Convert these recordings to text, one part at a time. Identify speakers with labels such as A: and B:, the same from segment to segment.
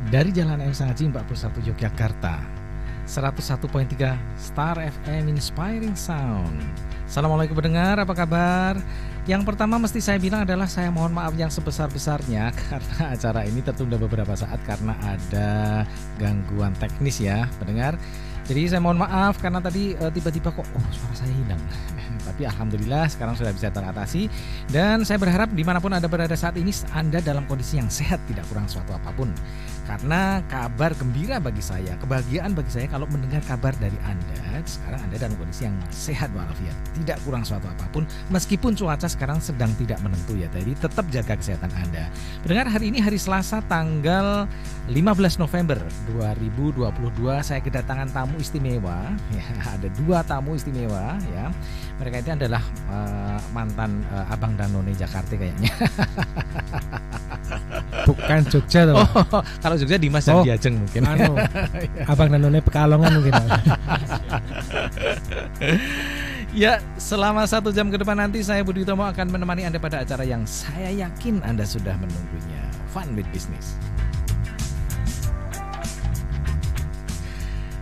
A: Dari Jalan M Sangaji 41 Yogyakarta, 101.3 Star FM Inspiring Sound. Assalamualaikum pendengar, apa kabar? Yang pertama mesti saya bilang adalah saya mohon maaf yang sebesar-besarnya karena acara ini tertunda beberapa saat karena ada gangguan teknis ya pendengar. Jadi saya mohon maaf karena tadi tiba-tiba kok suara saya hilang. Tapi alhamdulillah sekarang sudah bisa teratasi. Dan saya berharap dimanapun Anda berada saat ini Anda dalam kondisi yang sehat, tidak kurang suatu apapun. Karena kabar gembira bagi saya, kebahagiaan bagi saya kalau mendengar kabar dari Anda. Sekarang Anda dalam kondisi yang sehat walafiat, tidak kurang suatu apapun. Meskipun cuaca sekarang sedang tidak menentu ya, jadi tetap jaga kesehatan Anda. Pendengar, hari ini hari Selasa tanggal 15 November 2022. Saya kedatangan tamu istimewa ya, ada 2 tamu istimewa ya. Mereka itu adalah mantan Abang dan None Jakarta kayaknya.
B: Bukan Jogja toh.
A: Oh, kalau Jogja Dimas dan Diajeng mungkin.
B: Abang dan None Pekalongan mungkin.
A: Ya, selama 1 jam ke depan nanti saya Budi Utomo akan menemani Anda pada acara yang saya yakin Anda sudah menunggunya, Fun with Business.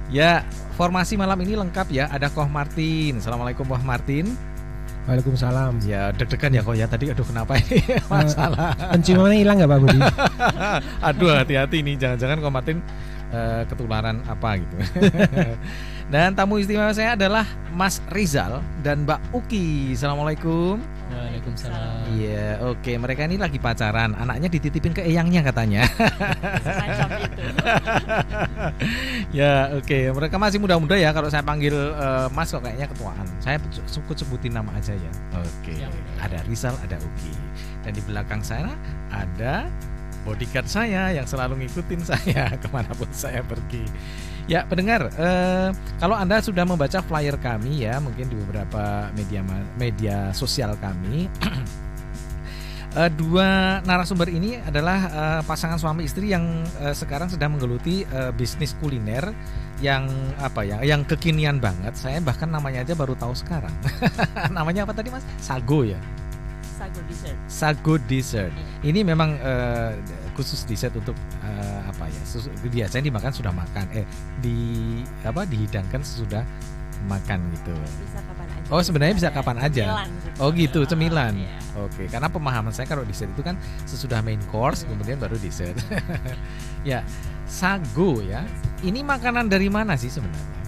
A: Ya, formasi malam ini lengkap ya, ada Koh Martin. Assalamualaikum Koh Martin.
B: Waalaikumsalam.
A: Ya deg-degan ya kok ya tadi, aduh kenapa ini masalah.
B: Penciumannya hilang nggak Pak Budi?
A: Aduh hati-hati nih, jangan-jangan Koh Martin ketularan apa gitu. Dan tamu istimewa saya adalah Mas Rizal dan Mbak Uki. Assalamualaikum.
C: Waalaikumsalam.
A: Iya, oke. Mereka ini lagi pacaran. Anaknya dititipin ke eyangnya katanya.
C: Semacam itu.
A: Ya, oke. Mereka masih muda-muda ya. Kalau saya panggil Mas kok kayaknya ketuaan. Saya sebutin nama aja ya. Oke.
C: Ya.
A: Ada Rizal, ada Uki. Dan di belakang saya ada bodyguard saya yang selalu ngikutin saya kemanapun saya pergi. Ya pendengar, kalau Anda sudah membaca flyer kami ya, mungkin di beberapa media sosial kami, 2 narasumber ini adalah pasangan suami istri yang sekarang sedang menggeluti bisnis kuliner yang yang kekinian banget. Saya bahkan namanya aja baru tahu sekarang. Namanya apa tadi Mas? Sago ya?
C: Sago Dessert.
A: Sago Dessert. Ini memang khusus dessert untuk biasanya dimakan sudah makan, dihidangkan sesudah makan gitu.
C: Bisa kapan aja.
A: Oh sebenarnya bisa kapan aja. Oh gitu, cemilan.
C: Iya.
A: Oke, karena pemahaman saya kalau dessert itu kan sesudah main course kemudian baru dessert. Ya, sago ya. Ini makanan dari mana sih sebenarnya?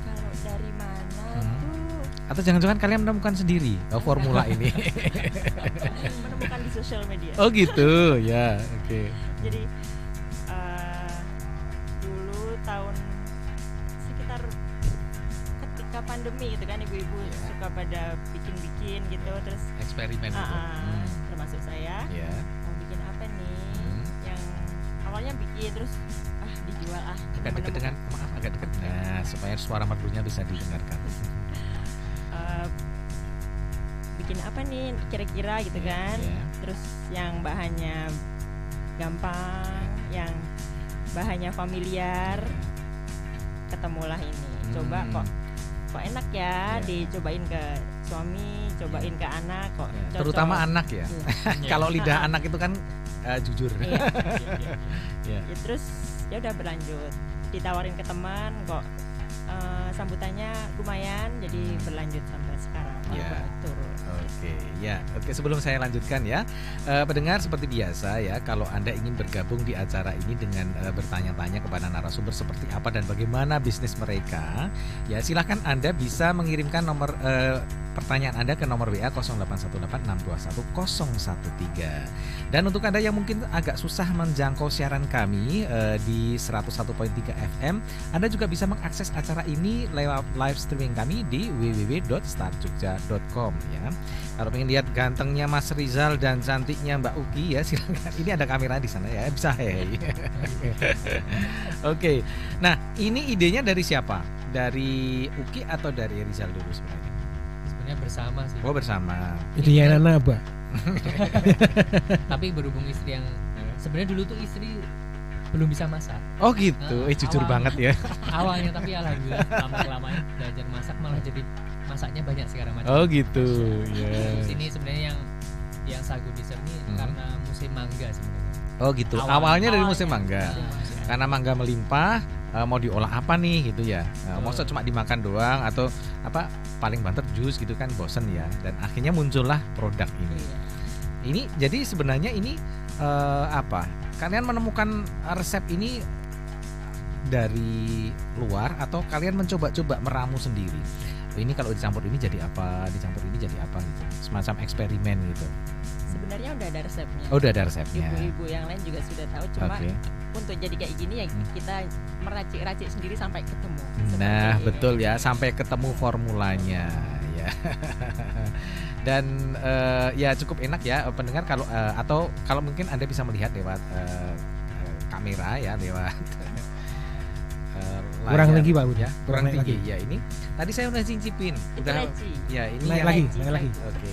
C: Kalau dari mana tuh?
A: Atau jangan-jangan kalian menemukan sendiri formula ini?
C: Menemukan di sosial media.
A: Oh gitu, ya. Oke.
C: Jadi dulu tahun sekitar ketika pandemi gitu kan, ibu-ibu suka pada bikin-bikin gitu, terus
A: Eksperimen gitu.
C: termasuk saya.
A: Ya.
C: Mau bikin apa nih? Yang awalnya bikin terus dijual
A: Agak dekat dengan, maaf agak dekat. Nah, supaya suara merdunya bisa didengarkan.
C: Bikin apa nih kira-kira gitu kan. Terus yang bahannya gampang, yang bahannya familiar, ketemulah ini. Coba kok enak ya, dicobain ke suami, cobain ke anak kok cocok.
A: Terutama anak ya. Kalau lidah anak itu kan jujur.
C: Iya.
A: Ya.
C: Ya, terus ya udah berlanjut, ditawarin ke teman kok sambutannya lumayan, jadi berlanjut sampai sekarang. Turun.
A: Oke, sebelum saya lanjutkan ya, pendengar seperti biasa ya, kalau Anda ingin bergabung di acara ini dengan bertanya-tanya kepada narasumber seperti apa dan bagaimana bisnis mereka, ya silahkan Anda bisa mengirimkan nomor pertanyaan Anda ke nomor WA 0818621013. Dan untuk Anda yang mungkin agak susah menjangkau siaran kami di 101.3 FM, Anda juga bisa mengakses acara ini lewat live streaming kami di www.starjogja.com ya. Kalau pengen lihat gantengnya Mas Rizal dan cantiknya Mbak Uki ya silakan. Ini ada kamera di sana ya, bisa Oke. Nah, ini idenya dari siapa? Dari Uki atau dari Rizal dulu sebenarnya?
D: Sebenarnya bersama sih.
A: Oh bersama.
B: Idenya anak apa?
D: Tapi berhubung istri yang sebenarnya dulu tuh istri belum bisa masak.
A: Oh gitu, jujur banget ya.
D: Awalnya, tapi alhamdulillah lama-lamanya belajar masak malah jadi masaknya banyak sekarang macam.
A: Oh gitu, ya.
D: Sini sebenarnya yang Sago Dessert ini karena musim mangga sebenarnya.
A: Oh gitu. Awalnya dari musim mangga. Karena mangga melimpah, mau diolah apa nih gitu ya. Maksud cuma dimakan doang atau apa paling banter jus gitu kan bosen ya. Dan akhirnya muncullah produk ini. Ini jadi sebenarnya ini apa? Kalian menemukan resep ini dari luar atau kalian mencoba-coba meramu sendiri? Ini kalau dicampur ini jadi apa, dicampur ini jadi apa gitu. Semacam eksperimen gitu.
C: Sebenarnya udah ada resepnya.
A: Oh, udah ada resepnya.
C: Ibu-ibu yang lain juga sudah tahu, cuma untuk jadi kayak gini ya kita meracik-racik sendiri sampai ketemu.
A: Nah, betul ya, sampai ketemu formulanya ya. Dan ya cukup enak ya pendengar kalau atau kalau mungkin Anda bisa melihat lewat kamera ya, lewat
B: kurang tinggi Pak
A: ya, kurang tinggi
B: lagi.
A: Ya ini tadi saya udah cincipin, udah ya ini
B: naik
A: yang
B: lagi.
A: Oke.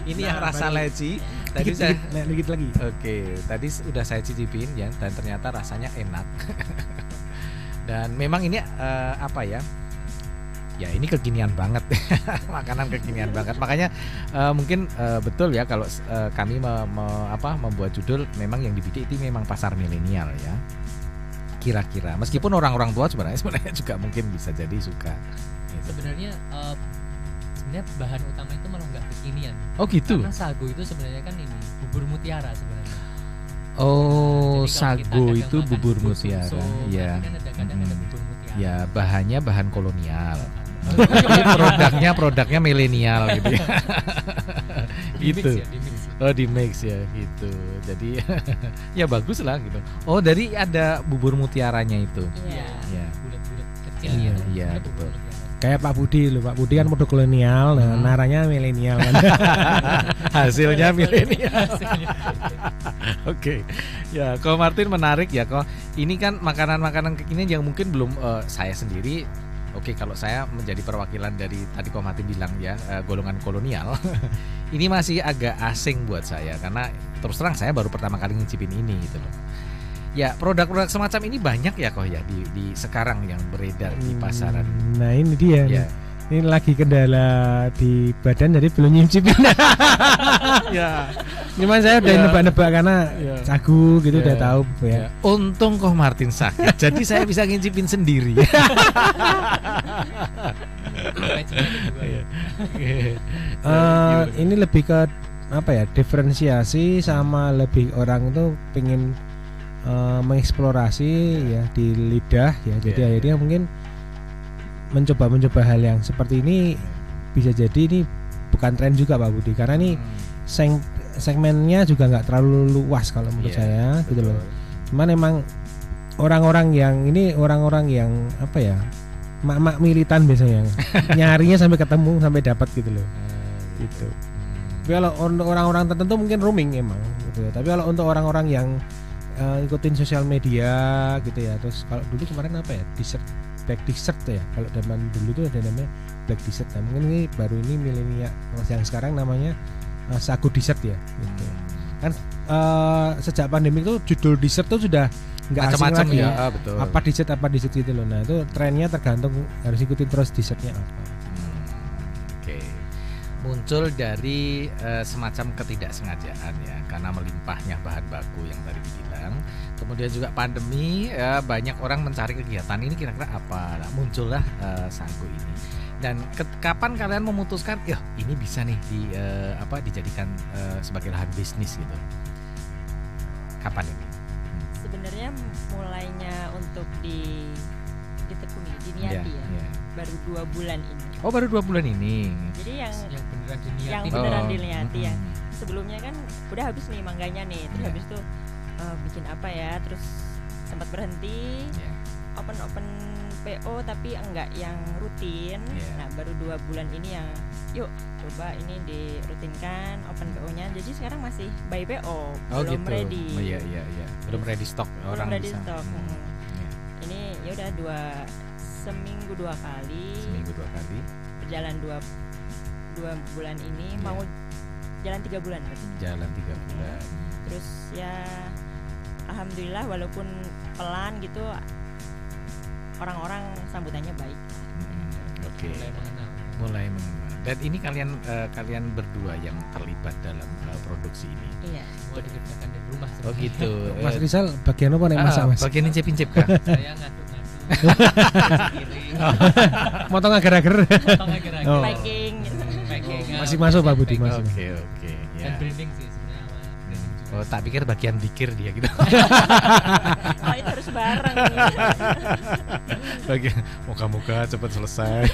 A: Ini yang rasa leci. Tadi
B: naik dikit lagi.
A: Oke, tadi udah saya cicipin ya dan ternyata rasanya enak. Dan memang ini apa ya? Ya ini kekinian banget, makanan kekinian banget. Makanya mungkin betul ya kalau kami membuat judul memang yang dibidik itu memang pasar milenial ya. Kira-kira meskipun orang-orang tua sebenarnya juga mungkin bisa jadi suka gitu.
D: Sebenarnya bahan utama itu malah nggak kekinian.
A: Oh gitu.
D: Karena sagu itu sebenarnya kan ini bubur mutiara sebenarnya.
A: Oh, sagu itu bubur mutiara. Ya.
D: Kan kadang ada bubur mutiara.
A: Ya, bahannya bahan kolonial. Produknya milenial gitu ya. Gitu. Oh, di mix ya gitu. Jadi ya bagus lah gitu. Oh, dari ada bubur mutiaranya itu.
C: Iya.
A: Ya.
D: Bulat-bulat kecil
A: Iya,
D: gitu.
A: iya,
D: Ada
A: betul.
D: bubur mutiara.
B: Kayak Pak Budi loh, Pak Budi kan produk kolonial, nah naranya milenial kan.
A: Hasilnya milenial. Oke. Ya, Ko Martin menarik ya, Ko. Ini kan makanan-makanan kekinian yang mungkin belum saya sendiri. Oke, kalau saya menjadi perwakilan dari tadi Ko Martin bilang ya, golongan kolonial. Ini masih agak asing buat saya karena terus terang saya baru pertama kali ngicipin ini gitu loh. Ya, produk-produk semacam ini banyak ya Ko ya di sekarang yang beredar di pasaran.
B: Nah, ini dia.
A: Ya.
B: Ini lagi kendala di badan jadi belum nyicipin.
A: Ya.
B: Cuman saya udah nebak-nebak karena sagu gitu udah tahu ya.
A: Untung Ko Martin sakit, jadi saya bisa ngincipin sendiri.
B: Ini lebih ke apa ya? Diferensiasi sama lebih orang itu pengen mengeksplorasi ya di lidah ya. Jadi akhirnya mungkin mencoba hal yang seperti ini bisa jadi ini bukan tren juga Pak Budi karena ini segmennya juga nggak terlalu luas kalau menurut saya gitu loh. Cuman emang orang-orang yang apa ya, mak-mak militan biasanya nyarinya sampai ketemu sampai dapat gitu loh. Gitu. Tapi kalau untuk orang-orang tertentu mungkin roaming emang gitu ya. Tapi kalau untuk orang-orang yang ikutin sosial media gitu ya, terus kalau dulu kemarin apa ya, black dessert ya, kalau zaman dulu tuh ada namanya black dessert. Nah, mungkin ini baru ini milenial yang sekarang namanya sagu dessert ya gitu. Kan sejak pandemi itu judul dessert tuh sudah nggak asing lagi
A: ya. Betul.
B: apa dessert gitu loh. Nah itu trennya tergantung harus ikutin terus dessertnya apa.
A: Oke. Muncul dari semacam ketidaksengajaan ya, karena melimpahnya bahan baku yang tadi dibilang. Kemudian juga pandemi, banyak orang mencari kegiatan ini kira-kira apa. Nah, muncullah sagu ini. Dan kapan kalian memutuskan, ya ini bisa nih dijadikan sebagai lahan bisnis gitu? Kapan ini?
C: Sebenarnya mulainya untuk ditekuni, diniati ya. Baru 2 bulan ini.
A: Oh, baru 2 bulan ini.
C: Jadi yang
D: beneran diniati.
C: Yang beneran diniati ya. Sebelumnya kan udah habis nih mangganya nih, terus habis itu bikin apa ya, terus sempat berhenti, open PO tapi enggak yang rutin. Nah baru 2 bulan ini yang yuk coba ini dirutinkan open PO-nya. Jadi sekarang masih by PO, belum
A: gitu.
C: ready.
A: Oh iya. Belum ready stock, orang
C: ready
A: bisa.
C: Stock. Ini ya udah seminggu 2 kali.
A: Seminggu 2 kali.
C: Berjalan 2 bulan ini, mau jalan 3 bulan berarti.
A: Jalan 3 bulan.
C: Terus ya alhamdulillah walaupun pelan gitu, orang-orang sambutannya baik.
A: Oke.
D: Mulai mengenal.
A: Dan ini kalian berdua yang terlibat dalam produksi ini.
C: Iya.
D: Semua dikerjakan dari rumah
A: Oh
D: sebenarnya.
A: gitu.
B: Mas Rizal bagian apa nih masak Mas?
A: Bagian incip-incip kah?
D: Saya ngaduk-ngaduk. Kirim,
B: Motong agar-agar.
D: potong agar-agar.
B: Oh.
C: Packing.
D: Packing,
B: Masih masuk Pak Budi
D: packing.
B: masuk.
A: Oke.
D: Dan
A: Ya.
D: branding sih sebenarnya awalnya. Branding juga.
A: Oh, tak pikir bagian dikir dia gitu.
C: Oh, itu harus bareng.
A: Bagian moga-moga cepat selesai.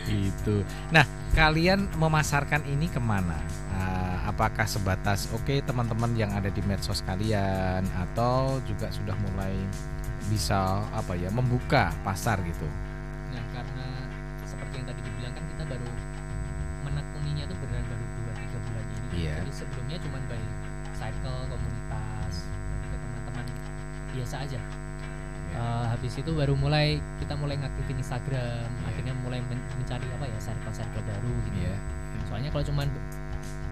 A: Itu. Nah, kalian memasarkan ini kemana? Apakah sebatas teman-teman yang ada di medsos kalian, atau juga sudah mulai bisa membuka pasar gitu?
D: Nah, karena seperti yang tadi dibilang kan kita baru menekuninya tuh beneran baru 2-3 bulan ini.
A: Iya.
D: Jadi sebelumnya cuma by cycle komunitas ke teman-teman biasa aja. Habis itu baru kita mulai ngaktifin Instagram, akhirnya mulai mencari circle-circle baru gitu.
A: Iya.
D: Soalnya kalau cuma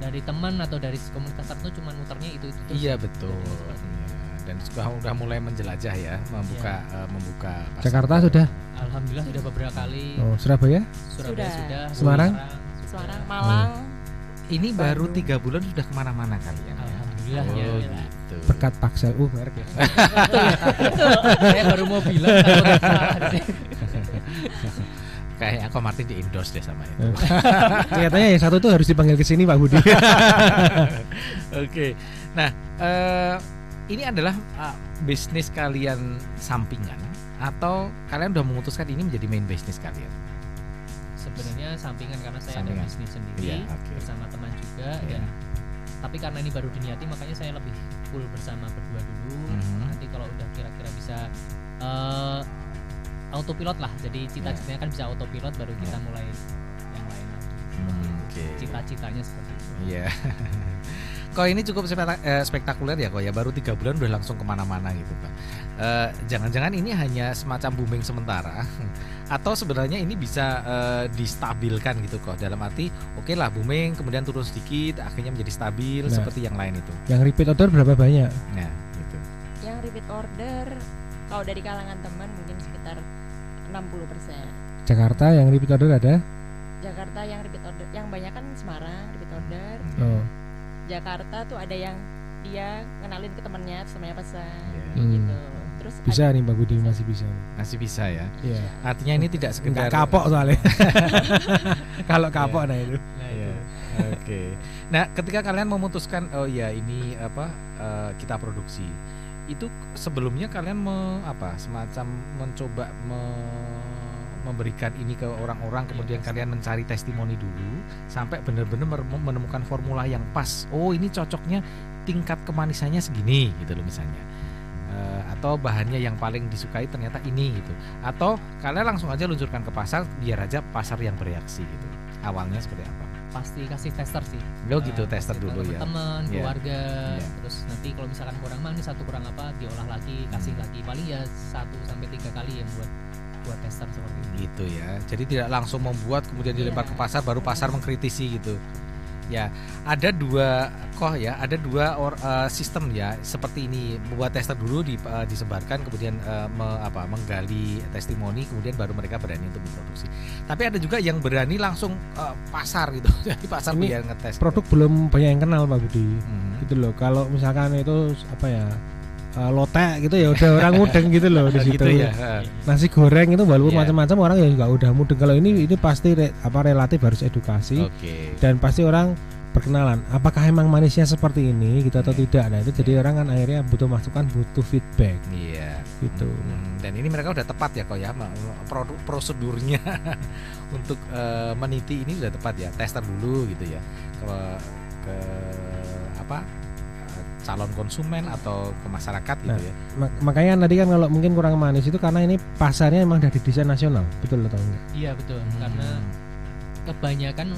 D: dari teman atau dari komunitas tertentu cuma muternya itu terus.
A: Iya betul.
D: Jadinya seperti itu.
A: Iya. Dan sudah mulai menjelajah ya, membuka pasar.
B: Jakarta sudah.
D: Alhamdulillah sudah beberapa kali.
B: Oh, Surabaya?
D: Surabaya
C: Sudah.
D: sudah.
B: Semarang?
C: Semarang, Malang.
A: Ini baru
C: Bandung.
A: 3 bulan sudah kemana-mana kalian.
D: Alhamdulillah ya.
A: Oh gitu.
B: Berkat Paksel. Merek ya.
D: Saya baru mau bilang kalau nggak salah.
A: Kayak aku Martin di endorse deh sama itu.
B: Kelihatannya yang satu tuh harus dipanggil ke sini Pak Budi.
A: Oke. Nah, ini adalah bisnis kalian sampingan atau kalian udah memutuskan ini menjadi main bisnis kalian?
D: Sebenarnya sampingan karena saya
A: Sampingan.
D: ada bisnis sendiri
A: Iya, oke.
D: bersama teman juga
A: Iya.
D: dan tapi karena ini baru diniati makanya saya lebih full bersama berdua dulu.
A: Mhm.
D: Nanti kalau udah kira-kira bisa autopilot lah. Jadi cita-citanya kan bisa autopilot baru kita mulai yang lain lagi.
A: Oke.
D: Cita-citanya seperti itu.
A: Iya. Kok ini cukup spektakuler ya kok ya, baru 3 bulan udah langsung kemana-mana gitu Pak. Jangan-jangan ini hanya semacam booming sementara atau sebenarnya ini bisa distabilkan gitu kok, dalam arti oke lah booming kemudian turun sedikit akhirnya menjadi stabil
B: Nah.
A: seperti yang lain itu.
B: Yang repeat order berapa banyak?
A: Nah gitu.
C: Yang repeat order kalau dari kalangan teman mungkin sekitar 60%.
B: Jakarta yang repeat order ada?
C: Jakarta yang repeat order, yang banyak kan Semarang repeat order.
B: Oh.
C: Jakarta tuh ada yang dia kenalin ke temennya, terus temennya pesan
A: Iya.
C: gitu. Terus
B: Bisa nih Pak Budi, masih bisa.
A: Masih bisa ya.
B: Iya.
A: Artinya ini tidak sekedar
B: Enggak kapok soalnya. Kalau kapok nah itu.
D: Nah,
A: Iya.
D: itu.
A: Oke. Nah, ketika kalian memutuskan ini kita produksi, itu sebelumnya kalian semacam mencoba memberikan ini ke orang-orang, kemudian kalian mencari testimoni dulu sampai benar-benar menemukan formula yang pas. Oh, ini cocoknya tingkat kemanisannya segini gitu loh misalnya. Atau bahannya yang paling disukai ternyata ini gitu. Atau kalian langsung aja luncurkan ke pasar biar aja pasar yang bereaksi gitu. Awalnya seperti apa?
D: Pasti kasih tester sih.
A: Lo gitu tester dulu ya.
D: Teman,
A: Iya.
D: keluarga,
A: Iya.
D: terus nanti kalau misalkan kurang manis atau kurang apa diolah lagi, kasih lagi. Paling ya 1-3 kali yang buat tester seperti itu.
A: Gitu ya. Jadi tidak langsung membuat kemudian dilempar ke pasar baru pasar mengkritisi gitu. Ya, ada dua sistem ya seperti ini. Buat tester dulu disebarkan kemudian menggali testimoni kemudian baru mereka berani untuk memproduksi. Tapi ada juga yang berani langsung pasar gitu. Jadi pasar
B: Ini
A: biar ngetes.
B: Produk belum banyak yang kenal Pak Budi.
A: Mhm.
B: Gitu loh. Kalau misalkan itu lotek gitu ya udah orang mudeng gitu loh di situ.
A: Gitu ya.
B: Nasi goreng itu walaupun
A: Iya.
B: macam-macam orang ya nggak udah mudeng. Kalau ini pasti relatif harus edukasi
A: Oke.
B: dan pasti orang perkenalan. Apakah emang manisnya seperti ini gitu atau tidak? Nah itu jadi orang kan akhirnya butuh masukan, butuh feedback
A: Iya.
B: gitu.
A: Dan ini mereka udah tepat ya kok ya prosedurnya untuk meniti ini sudah tepat ya. Tester dulu gitu ya ke calon konsumen atau ke masyarakat gitu
B: Nah,
A: ya.
B: Makanya tadi kan kalau mungkin kurang manis itu karena ini pasarnya emang dari desain nasional, betul atau enggak?
D: Iya betul, karena kebanyakan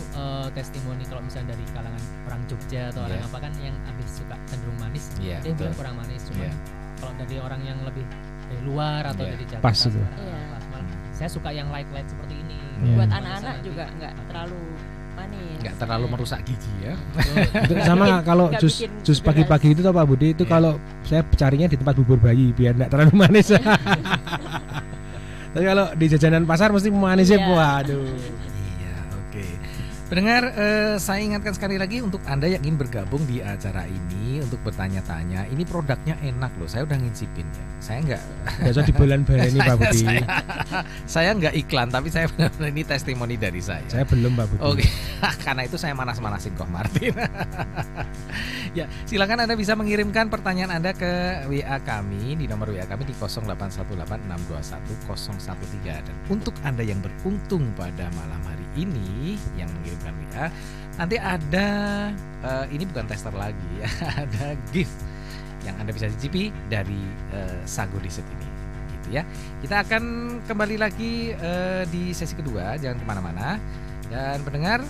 D: testimoni kalau misalnya dari kalangan orang Jogja atau orang
A: Iya.
D: apa kan yang habis suka cenderung manis,
A: Iya,
D: dia bilang
A: betul.
D: kurang manis. Cuma
A: Iya.
D: kalau dari orang yang lebih dari luar atau
A: Iya.
D: dari Jakarta,
B: Pas itu.
C: Iya.
D: pas. Malah saya suka yang light seperti ini.
B: Iya.
C: Buat
D: Manisan
C: anak-anak
D: nanti.
C: juga nggak terlalu manis.
A: Nggak terlalu merusak gigi ya.
D: Betul.
B: Itu sama
C: bikin-
B: kalau
C: nggak
B: jus
C: bikin
B: jus
C: sugar
B: pagi-pagi itu toh Pak Budi itu
A: Iya.
B: kalau saya carinya di tempat bubur bayi biar enggak terlalu manis. Tapi kalau di jajanan pasar mesti manisnya
C: Iya.
B: waduh.
A: Iya. Pendengar, saya ingatkan sekali lagi untuk Anda yang ingin bergabung di acara ini untuk bertanya-tanya. Ini produknya enak loh, saya udah ngincipin ya. Saya nggak
B: usah dibulan-baleni Pak Budi.
A: Saya nggak iklan, tapi saya benar-benar ini testimoni dari saya.
B: Saya belum Pak Budi.
A: Oke, karena itu saya manas-manasin Koh Martin. Ya, silakan Anda bisa mengirimkan pertanyaan Anda ke WA kami di nomor WA kami di 0818621013. Dan untuk Anda yang beruntung pada malam hari ini yang mengirimkan WA, nanti ada ini bukan tester lagi ya, ada gift yang Anda bisa cicipi dari Sago Dessert ini, gitu ya. Kita akan kembali lagi di sesi kedua, jangan kemana-mana. Dan pendengar,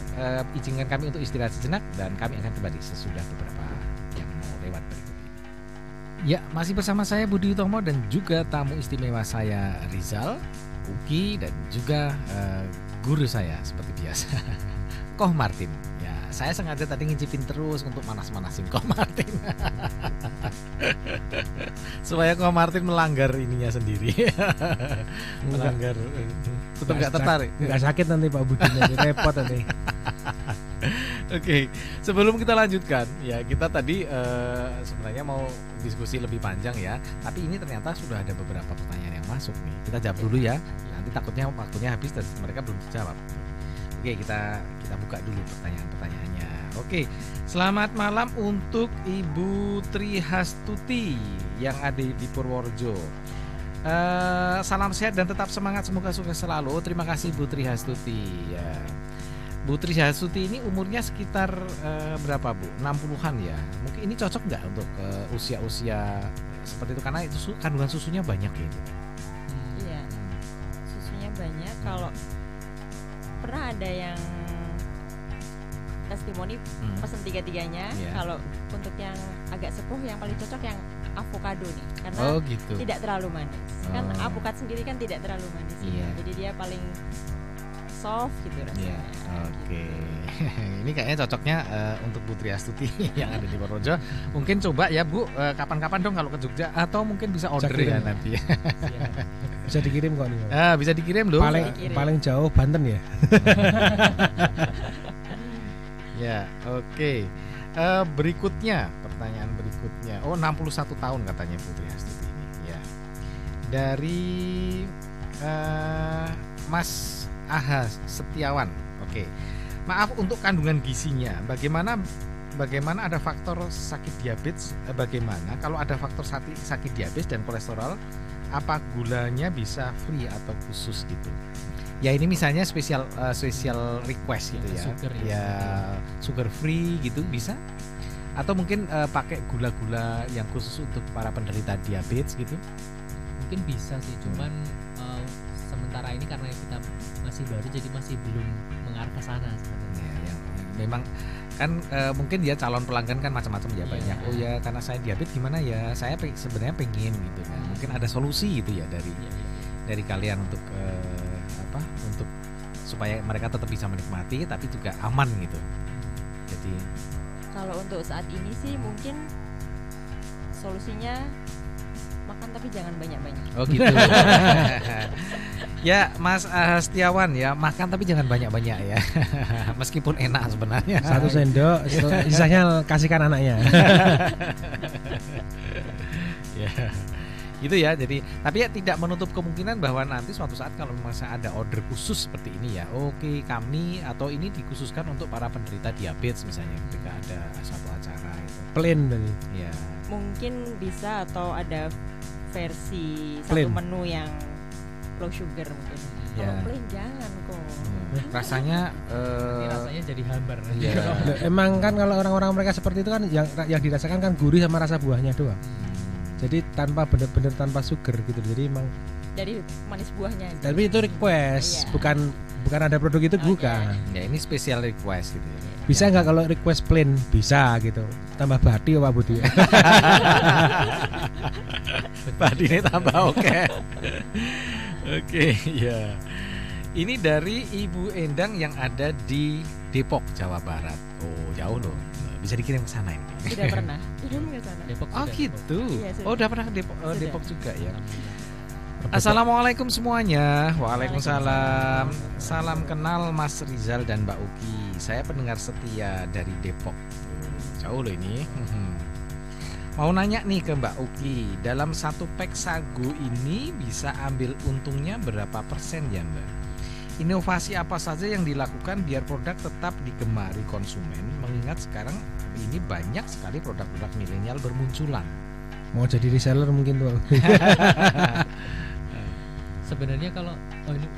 A: izinkan kami untuk istirahat sejenak dan kami akan kembali sesudah beberapa yang mau lewat berikut ini. Ya, masih bersama saya Budi Utomo dan juga tamu istimewa saya Rizal, Uki dan juga guru saya seperti biasa, Koh Martin. Ya, saya sengaja tadi ngicipin terus untuk manas-manasin Koh Martin. Supaya Koh Martin melanggar ininya sendiri. Melanggar. Tetap nggak tertarik.
B: Nggak sakit nanti Pak Budi, nanti repot nanti.
A: Oke, sebelum kita lanjutkan, ya kita tadi sebenarnya mau diskusi lebih panjang ya, tapi ini ternyata sudah ada beberapa pertanyaan yang masuk nih. Kita jawab dulu ya. Nanti takutnya waktunya habis dan mereka belum dijawab. Oke, kita buka dulu pertanyaan-pertanyaannya. Oke, selamat malam untuk Ibu Trihastuti yang ada di Purworejo. Salam sehat dan tetap semangat, semoga sukses selalu. Terima kasih Bu Trihastuti. Ya. Bu Trihastuti ini umurnya sekitar berapa Bu? 60-an ya. Mungkin ini cocok nggak untuk usia-usia seperti itu karena itu kandungan susunya banyak ya itu.
C: Iya, susunya banyak. Kalau pernah ada yang testimoni pesen tiga-tiganya. Kalau untuk yang agak sepuh yang paling cocok yang avocado nih, karena
A: gitu.
C: Tidak terlalu manis. Kan apukat sendiri kan tidak terlalu manis.
A: Iya.
C: Jadi dia paling soft gitu rasanya.
A: Oke. Ini kayaknya cocoknya untuk Bu Triastuti yang ada di Purworejo. Mungkin coba ya Bu, kapan-kapan dong kalau ke Jogja atau mungkin bisa order ya nanti.
B: Bisa dikirim kok nih.
A: Bisa dikirim loh.
B: Paling jauh Banten ya.
A: Ya, oke. Berikutnya, pertanyaan berikutnya. 61 tahun katanya Bu Triastuti ini. Ya. Dari Mas Aha Setiawan. Oke. Maaf untuk kandungan gizinya. Bagaimana ada faktor sakit diabetes? Bagaimana kalau ada faktor sakit diabetes dan kolesterol? Apa gulanya bisa free atau khusus gitu? Ya ini misalnya special request gitu ya. Sugar free gitu bisa? Atau mungkin pakai gula-gula yang khusus untuk para penderita diabetes gitu?
D: Mungkin bisa sih, cuman sementara ini karena kita masih baru jadi masih belum mengarah ke sana sebenarnya.
A: Ya, memang kan mungkin dia calon pelanggan kan macam-macam ya banyak. Oh ya karena saya diabetes gimana ya? Saya sebenarnya pengen gitu kan. Mungkin ada solusi gitu ya dari kalian untuk untuk supaya mereka tetap bisa menikmati tapi juga aman gitu. Jadi
C: kalau untuk saat ini sih mungkin solusinya makan tapi jangan banyak-banyak.
A: Oh gitu. Ya Mas Setiawan ya, makan tapi jangan banyak-banyak ya. Meskipun enak sebenarnya.
B: 1 sendok, sisanya kasihkan anaknya.
A: Ya. Gitu ya. Jadi tapi ya tidak menutup kemungkinan bahwa nanti suatu saat kalau masa ada order khusus seperti ini ya. Oke, kami atau ini dikhususkan untuk para penderita diabetes misalnya ketika ada suatu acara itu.
B: Plain tadi.
A: Ya.
C: Mungkin bisa atau ada versi
B: plain.
C: Satu menu yang low sugar mungkin. Kalau plain jangan kok.
A: Rasanya
D: rasanya jadi hambar.
A: Ya.
B: Emang kan kalau orang-orang mereka seperti itu kan yang dirasakan kan gurih sama rasa buahnya doang. Jadi benar-benar tanpa sugar gitu. Jadi emang
C: dari manis buahnya.
B: Tapi itu request, bukan ada produk itu bukan.
A: Ya ini special request gitu ya.
B: Bisa nggak kalau request plain? Bisa gitu. Tambah badi Pak Budi.
A: Badi ini tambah oke. Oke, ya. Ini dari Ibu Endang yang ada di Depok, Jawa Barat. Oh, jauh loh. Bisa dikirim ke sana ini.
C: Sudah pernah kirim ke sana.
D: Depok
A: oh
D: sudah,
A: gitu.
C: Iya,
A: udah pernah ke Depok juga ya. Assalamualaikum semuanya. Waalaikumsalam. Salam kenal Mas Rizal dan Mbak Uki. Saya pendengar setia dari Depok. Jauh loh ini. Mau nanya nih ke Mbak Uki, dalam satu pack sagu ini bisa ambil untungnya berapa persen ya Mbak? Inovasi apa saja yang dilakukan biar produk tetap digemari konsumen, mengingat sekarang ini banyak sekali produk-produk milenial bermunculan.
B: Mau jadi reseller mungkin tuh.
D: Sebenarnya kalau ini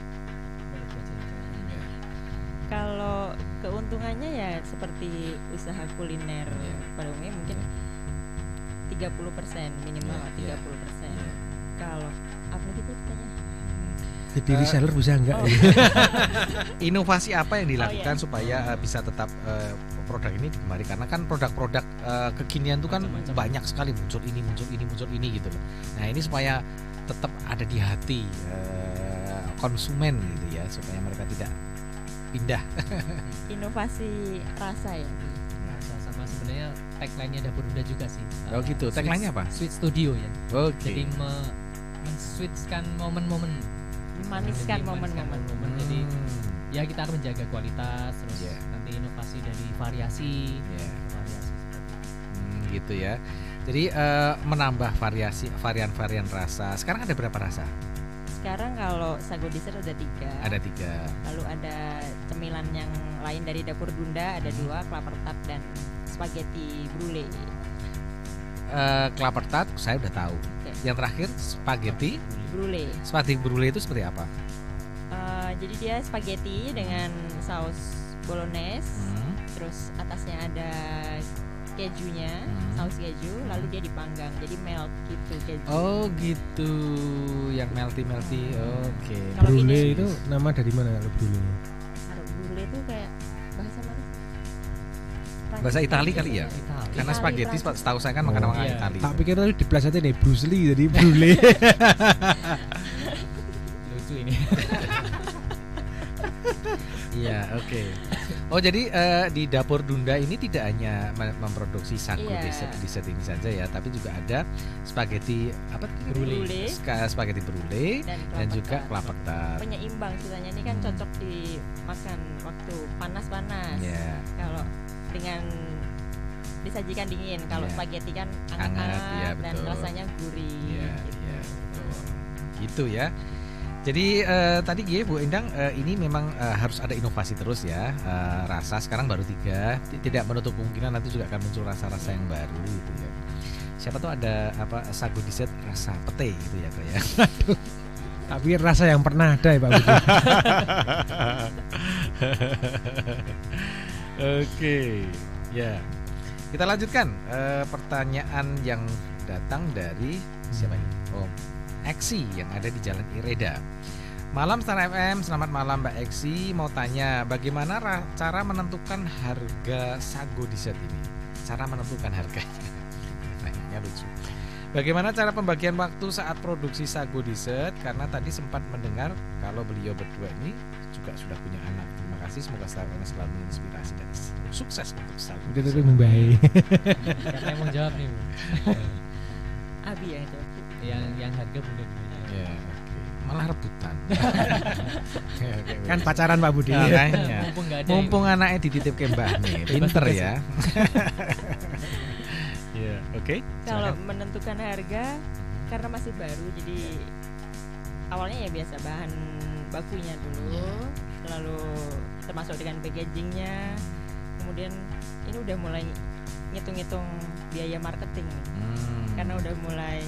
C: Kalau keuntungannya ya seperti usaha kuliner pada umumnya mungkin 30% minimal 30%. Kalau apa gitu tanya?
B: Jadi reseller bisa enggak?
A: Inovasi apa yang dilakukan supaya bisa tetap produk ini digemari, karena kan produk-produk kekinian itu kan banyak sekali, muncul ini gitu loh. Nah ini supaya tetap ada di hati konsumen gitu ya, supaya mereka tidak pindah.
C: Inovasi rasa ya.
D: rasa sama sebenarnya tagline-nya Dapur Bunda juga sih.
A: Oh gitu, tagline-nya apa?
D: Sweet Studio ya.
A: Oke.
D: Jadi men-switchkan momen-momen,
C: Memaniskan momen-momen.
D: Jadi ya kita akan menjaga kualitas, terus nanti inovasi dari variasi. Variasi
A: gitu ya. Jadi menambah varian-varian rasa. Sekarang ada berapa rasa?
C: Sekarang kalau sagu dessert ada 3.
A: Ada 3.
C: Lalu ada cemilan yang lain dari Dapur Bunda ada 2, klaper tart dan spaghetti brulee.
A: Klaper tart saya udah tahu.
C: Okay.
A: Yang terakhir spaghetti
C: Brulee.
A: Spaghetti brulee itu seperti apa?
C: Jadi dia spaghetti dengan saus bolognese, terus atasnya ada kejunya, saus keju, lalu dia dipanggang jadi melt gitu keju.
A: Oh gitu, yang melty. Oke.
B: Brulee itu nama dari mana kalau brulee?
C: Kalau brulee itu kayak bahasa mana?
A: Bahasa Itali kali ya?
D: Itali.
A: Karena spaghetti setahu saya kan makanan Itali.
B: Tak pikir tadi diplesetin nih Bruce Lee jadi brulee.
D: lucu ini.
A: Iya, oke. Oh jadi di Dapur Bunda ini tidak hanya memproduksi sagu dessert ini saja ya, tapi juga ada spaghetti apa?
C: Brulee.
A: Spaghetti brulee dan juga klaper tart.
C: Penyeimbang sisanya ini kan cocok dimakan waktu panas-panas. Kalau dengan disajikan dingin, kalau spaghetti kan hangat dan rasanya gurih. Gitu ya. Jadi tadi Bu Endang ini memang harus ada inovasi terus ya. Rasa sekarang baru 3, tidak menutup kemungkinan nanti juga akan muncul rasa-rasa yang baru gitu ya. Siapa tahu ada sagu dessert rasa pete gitu ya kayak.
B: Tapi rasa yang pernah ada ya Pak Budi.
A: Oke, ya. Kita lanjutkan pertanyaan yang datang dari siapa ini? Oh, Eksi yang ada di Jalan Ireda. Malam Star FM, selamat malam Mbak Eksi. Mau tanya, bagaimana cara menentukan harga sagu dessert ini? Cara menentukan harganya. Nanya lucu. Bagaimana cara pembagian waktu saat produksi sagu dessert? Karena tadi sempat mendengar kalau beliau berdua ini juga sudah punya anak. Terima kasih, semoga Star FM selalu menginspirasi dan sukses untuk sagu
B: Itu
A: dessert.
B: membaik.
D: Karena yang mau jawab nih, Bu.
C: Abi yang jawab.
D: Yang harga Bunda.
A: Ya, malah rebutan.
B: Kan pacaran Pak Budi.
A: Makanya.
D: Mumpung
A: anaknya dititip ke Mbah nih, pinter ya. Ya, oke.
C: Kalau menentukan harga karena masih baru, jadi awalnya ya biasa bahan bakunya dulu, lalu termasuk dengan packagingnya, kemudian ini udah mulai ngitung-ngitung biaya marketing, karena udah mulai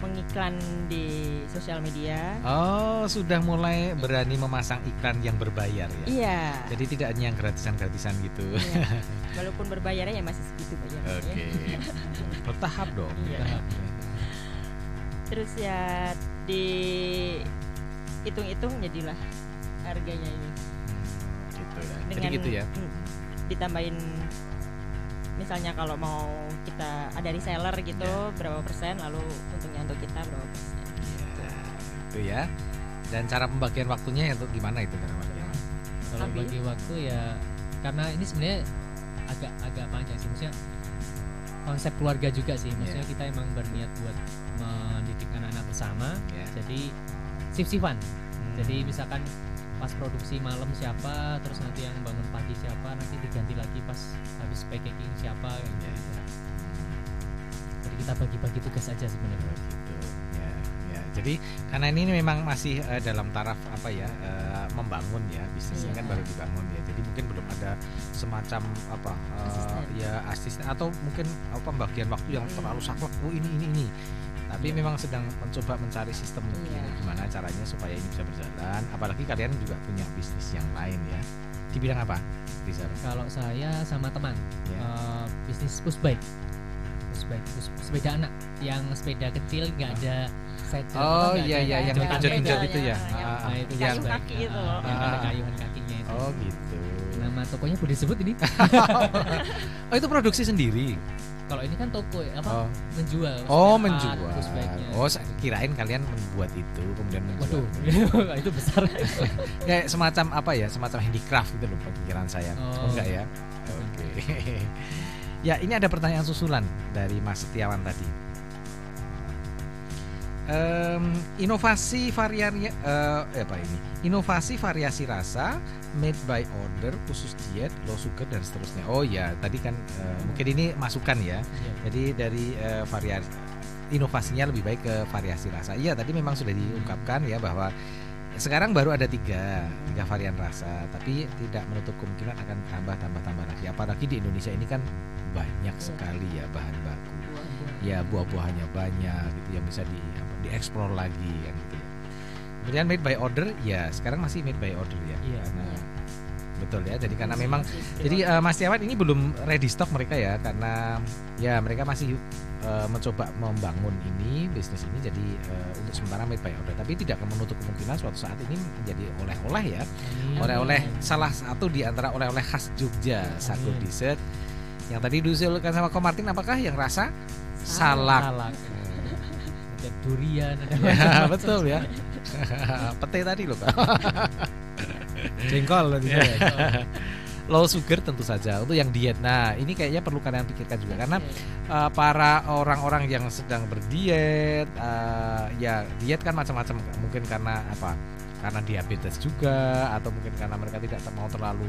C: mengiklan di sosial media.
A: Oh, sudah mulai berani memasang iklan yang berbayar ya?
C: Iya.
A: Jadi tidak hanya yang gratisan-gratisan gitu.
C: Iya. Walaupun berbayarnya ya masih segitu bayarnya.
A: Oke. Bertahap dong.
C: Iya. Terus ya di hitung-hitung jadilah harganya ini.
A: Gitu ya.
C: Dengan,
A: jadi gitu ya.
C: Ditambahin misalnya kalau mau kita ada reseller gitu berapa persen, lalu untungnya untuk kita berapa persen.
A: Itu ya. Dan cara pembagian waktunya itu gimana itu cara pembagian?
D: Kalau bagi waktu ya karena ini sebenarnya agak panjang sih, maksudnya konsep keluarga juga sih. Maksudnya kita emang berniat buat mendidik anak-anak bersama. Jadi shift-shiftan. Jadi misalkan pas produksi malam siapa, terus nanti yang bangun pagi siapa, nanti diganti lagi pas habis packaging siapa gitu. Jadi kita bagi-bagi tugas aja sebenarnya.
A: Gitu. Ya. Jadi karena ini memang masih dalam taraf membangun ya, bisnisnya kan baru dibangun ya. Jadi mungkin belum ada semacam asisten atau mungkin pembagian waktu yang terlalu saklek. Ini. Tapi memang sedang mencoba mencari sistem gimana caranya supaya ini bisa berjalan. Apalagi kalian juga punya bisnis yang lain ya. Di bidang apa?
D: Kalau saya sama teman bisnis pushbike, sepeda anak, yang sepeda kecil nggak ada saddle.
A: Oh iya, yang genjot-genjot itu ya.
C: Nah, itu kayu kaki itu loh.
D: Yang ada kayuhan kakinya itu.
A: Oh gitu.
D: Nama tokonya boleh disebut ini?
A: Oh itu produksi sendiri.
D: Kalau ini kan toko menjual.
A: Menjual. Oh, saya kirain kalian membuat itu kemudian menjual.
D: Waduh, itu besar.
A: Kayak semacam semacam handicraft gitu loh pikiran saya. Enggak ya? Oke. Ya, ini ada pertanyaan susulan dari Mas Setiawan tadi. Inovasi variasi rasa made by order khusus diet low sugar dan seterusnya. Oh ya, tadi kan mungkin ini masukan ya. Jadi dari variasi inovasinya lebih baik ke variasi rasa. Iya, tadi memang sudah diungkapkan ya bahwa sekarang baru ada tiga varian rasa, tapi tidak menutup kemungkinan akan tambah lagi. Apalagi di Indonesia ini kan banyak sekali ya bahan baku. Ya buah-buahannya banyak gitu yang bisa dieksplor lagi kan gitu ya. Kemudian made by order ya sekarang masih made by order ya. Karena betul ya. Jadi karena memang Mas Tiawan ini belum ready stock mereka ya, karena ya mereka masih mencoba membangun ini bisnis ini jadi untuk sementara made by order, tapi tidak menutup kemungkinan suatu saat ini menjadi oleh-oleh ya. Oleh-oleh salah satu di antara oleh-oleh khas Jogja, Sago Dessert yang tadi diusulkan sama Ko Martin, apakah yang rasa salak.
D: Ada durian, ada
A: ya, betul ya. Pete tadi loh Pak.
B: Jengkol tadi saya.
A: Low sugar tentu saja untuk yang diet. Nah ini kayaknya perlu kalian pikirkan juga karena para orang-orang yang sedang berdiet, ya diet kan macam-macam. Mungkin karena apa? Karena diabetes juga, atau mungkin karena mereka tidak mau terlalu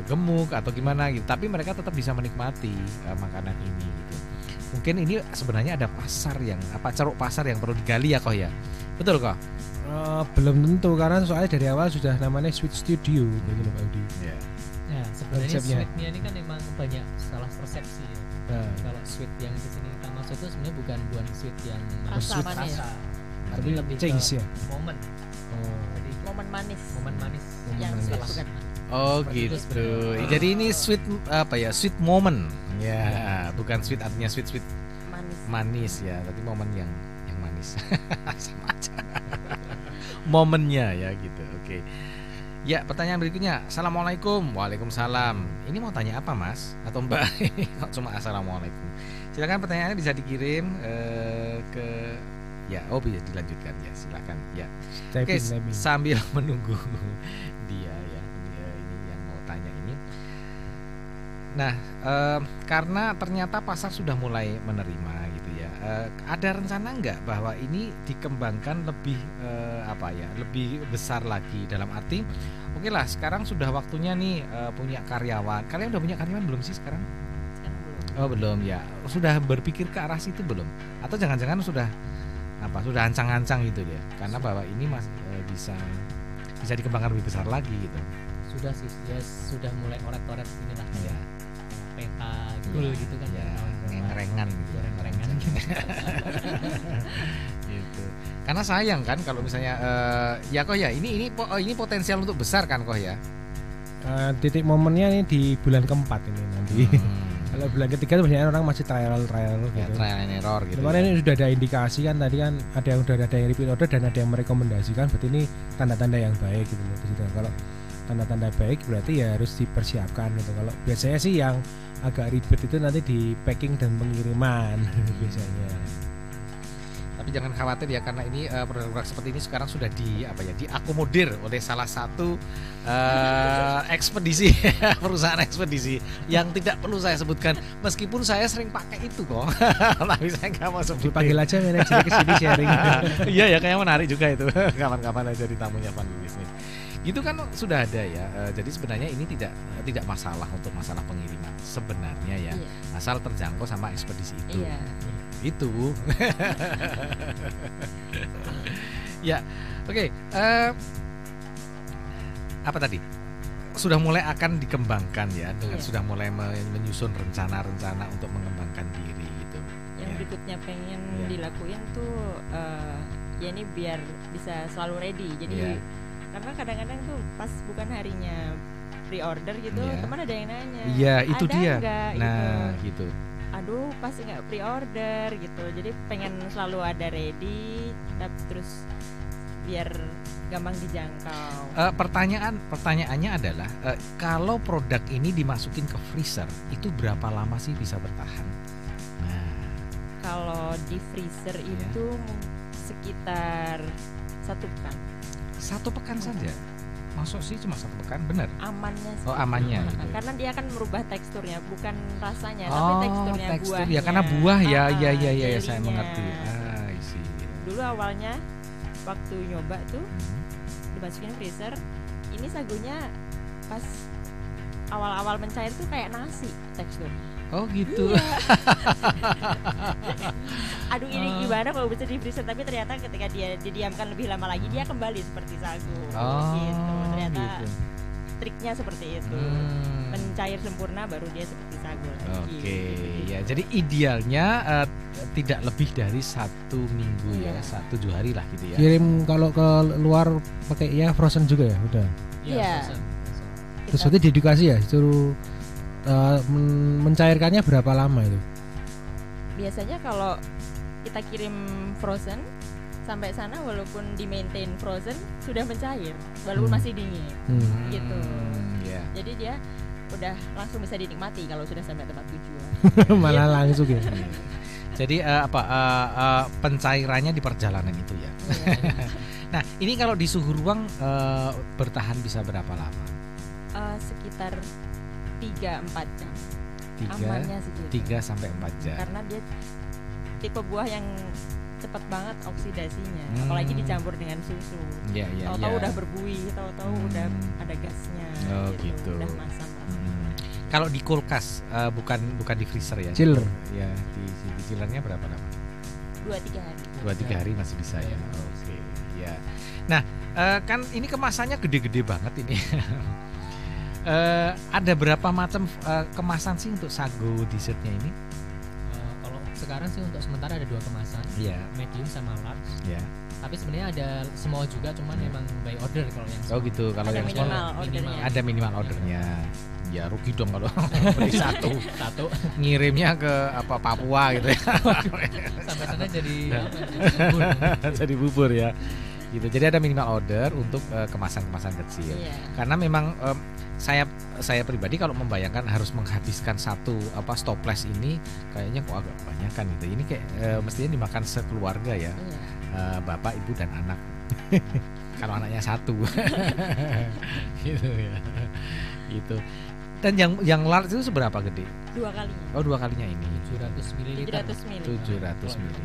A: gemuk atau gimana gitu. Tapi mereka tetap bisa menikmati makanan ini gitu. Mungkin ini sebenarnya ada pasar yang ceruk pasar yang perlu digali ya Koh ya. Betul Koh?
B: Belum tentu karena soalnya dari awal sudah namanya Sweet Studio gitu Pak Udi.
D: Ya, sebenarnya sweetnya ini kan memang banyak salah persepsi ya. Kalau sweet yang di sini kita maksud itu sebenarnya bukan sweet yang
C: rasa manis.
D: Tapi lebih ke momen. Jadi
C: momen manis. Yang
D: setelah
C: bukan.
A: Oh gitu. Jadi ini sweet sweet moment. Ya, bukan sweet artinya sweet manis ya, tapi momen yang manis. Sama aja. Momennya ya gitu. Oke. Ya, pertanyaan berikutnya. Assalamualaikum. Waalaikumsalam. Ini mau tanya apa Mas atau Mbak? Kok cuma assalamualaikum. Silakan pertanyaannya bisa dikirim ke bisa dilanjutkan ya, silakan ya. Oke, sambil menunggu dia ya. Ini yang mau tanya ini. Nah, karena ternyata pasar sudah mulai menerima gitu ya. Ada rencana nggak bahwa ini dikembangkan lebih lebih besar lagi, dalam arti oke lah sekarang sudah waktunya nih punya karyawan. Kalian udah punya karyawan belum sih sekarang? Oh belum ya. Sudah berpikir ke arah situ belum? Atau jangan-jangan sudah ancang-ancang gitu ya? Karena bahwa ini bisa dikembangkan lebih besar lagi gitu.
D: Sudah sih, ya sudah mulai oret-oret inilah ya. Peta gitu kan
A: ya, ngerengan gitu. Gitu. Karena sayang kan kalau misalnya ya Koh ya ini potensial untuk besar kan Koh ya.
B: Titik momennya ini di bulan keempat ini nanti. Kalau bulan ketiga itu banyak orang masih trial gitu.
A: Ya, trial and error gitu.
B: Kemarin ini sudah ada indikasi kan, tadi kan ada yang repeat order dan ada yang merekomendasikan, berarti ini tanda-tanda yang baik gitu loh. Kalau tanda-tanda baik berarti ya harus dipersiapkan gitu. Kalau biasanya sih yang agak ribet itu nanti di packing dan pengiriman biasanya.
A: Tapi jangan khawatir ya, karena ini produk-produk seperti ini sekarang sudah diakomodir oleh salah satu ekspedisi perusahaan ekspedisi yang tidak perlu saya sebutkan, meskipun saya sering pakai itu kok. Tapi saya nggak mau sebut.
B: Dipanggil aja manajer ke sini sharing.
A: Iya ya, kayak menarik juga itu. Kapan-kapan aja di tamunya Van Luis nih. Gitu kan sudah ada ya. Jadi sebenarnya ini tidak masalah untuk masalah pengiriman sebenarnya ya.
C: Iya.
A: Asal terjangkau sama ekspedisi itu.
C: Iya.
A: Itu. Ya, oke. Apa tadi? Sudah mulai akan dikembangkan ya, dengan
C: Iya.
A: sudah mulai menyusun rencana-rencana untuk mengembangkan diri gitu.
C: Yang
A: Ya.
C: berikutnya pengen
A: Iya.
C: dilakuin tuh ya ini biar bisa selalu ready. Jadi
A: Iya.
C: karena kadang-kadang tuh pas bukan harinya pre-order gitu,
A: Iya.
C: teman ada yang nanya.
A: Iya, itu
C: "Ada
A: dia.
C: nggak?"
A: Nah,
C: gitu.
A: gitu.
C: Aduh, pas nggak pre-order gitu. Jadi pengen selalu ada ready, terus biar gampang dijangkau.
A: Pertanyaannya adalah kalau produk ini dimasukin ke freezer, itu berapa lama sih bisa bertahan? Nah,
C: Kalau di freezer
A: Iya.
C: itu sekitar 1 pekan.
A: 1 pekan saja. Masuk sih cuma 1 pekan, benar?
C: Amannya sih.
A: Oh, amannya
C: Nah,
A: gitu.
C: karena dia akan merubah teksturnya, bukan rasanya,
A: Oh,
C: tapi teksturnya
A: tekstur
C: buahnya.
A: ya, karena buah ya,
C: Ah,
A: ya, saya
C: jelinya.
A: mengerti. I see.
C: Dulu awalnya waktu nyoba tuh
A: Hmm.
C: dimasukin freezer, ini sagunya pas awal-awal mencair tuh kayak nasi tekstur.
A: Oh gitu.
C: Iya. Aduh, ini
A: Oh.
C: gimana kalau bisa di freezer, tapi ternyata ketika dia didiamkan lebih lama lagi dia kembali seperti sagu.
A: Oh,
C: Gitu. Ternyata
A: gitu.
C: triknya seperti itu.
A: Hmm.
C: Mencair sempurna baru dia seperti sagu lagi.
A: Oke, ya. Jadi idealnya tidak lebih dari 1 minggu ya,
C: Iya.
A: 7 hari lah gitu ya.
B: Kirim kalau ke luar pakai ya frozen juga ya, udah.
C: Iya.
D: frozen.
B: Terus berarti diedukasi ya, suruh mencairkannya berapa lama itu?
C: Biasanya kalau kita kirim frozen sampai sana, walaupun di maintain frozen sudah mencair walaupun
B: Hmm.
C: masih dingin. Gitu.
A: Ya.
C: Jadi dia udah langsung bisa dinikmati kalau sudah sampai tempat tujuan.
B: Malah langsung ya.
A: Jadi pencairannya di perjalanan itu ya.
C: Iya.
A: Nah, ini kalau di suhu ruang bertahan bisa berapa lama?
C: Sekitar 3-4 jam. Amannya segitu.
A: 3 sampai 4 jam.
C: Karena dia tipe buah yang cepat banget oksidasinya,
A: Hmm.
C: apalagi dicampur dengan susu.
A: Iya, iya,
C: Tahu-tahu
A: iya.
C: udah berbuih, tahu-tahu
A: Hmm.
C: udah ada gasnya.
A: Oh, gitu.
C: Udah masam.
A: Hmm. Kalau di kulkas bukan di freezer ya.
B: Chiller.
A: Ya, di chillernya berapa lama?
C: 2-3 hari.
A: 2-3 hari masih bisa ya.
D: Iya.
A: Oke, ya. Nah, kan ini kemasannya gede-gede banget ini. Ada berapa macam kemasan sih untuk sagu dessertnya ini?
D: Kalau sekarang sih untuk sementara ada 2 kemasan,
A: Iya,
D: medium sama large.
A: ya.
D: Tapi sebenarnya ada small juga, cuman
A: Iya.
D: memang by order kalau yang
A: Oh
D: small.
A: gitu. Kalau
C: Ada
A: yang small
C: minimal ordernya.
A: ada minimal ordernya. Ya rugi dong kalau beli satu
D: Satu
A: ngirimnya ke Papua gitu ya.
D: sampai sana jadi
A: Nah.
D: apa, jadi bubur.
A: Jadi bubur ya. Gitu. Jadi ada minimal order untuk kemasan-kemasan kecil.
C: Iya.
A: Karena memang saya pribadi kalau membayangkan harus menghabiskan satu stoples ini kayaknya kok agak kebanyakan gitu. Ini kayak mestinya dimakan sekeluarga ya,
C: Iya.
A: bapak, ibu dan anak. Kalau anaknya 1 gitu ya. Gitu. Dan yang large itu seberapa gede?
C: 2 kalinya.
A: Oh, 2 kalinya ini.
D: 700 ml.
C: 700 ml.
A: 700 ml.